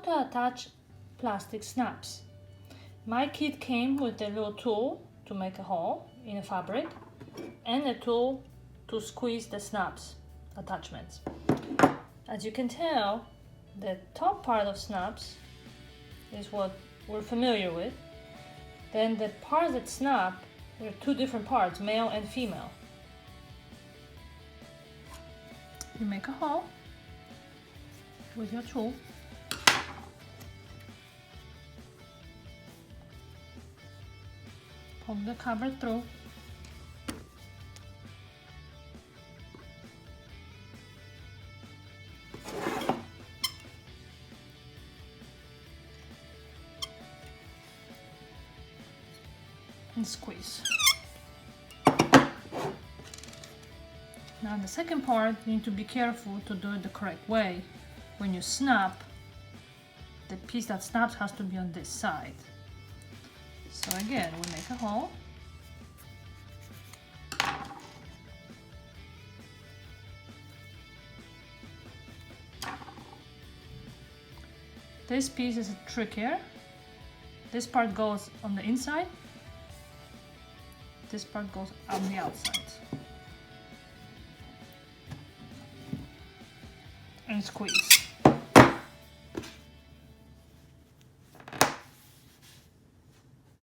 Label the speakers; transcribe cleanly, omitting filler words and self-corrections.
Speaker 1: to attach plastic snaps. My kit came with a little tool to make a hole in a fabric and a tool to squeeze the snaps attachments. As you can tell, the top part of snaps is what we're familiar with. Then the parts that snap, there are two different parts, male and female. You make a hole with your tool. Poke the cover through. And squeeze. Now the second part, you need to be careful to do it the correct way. When you snap, the piece that snaps has to be on this side. So again, we make a hole. This piece is trickier. This part goes on the inside. This part goes on the outside. And squeeze.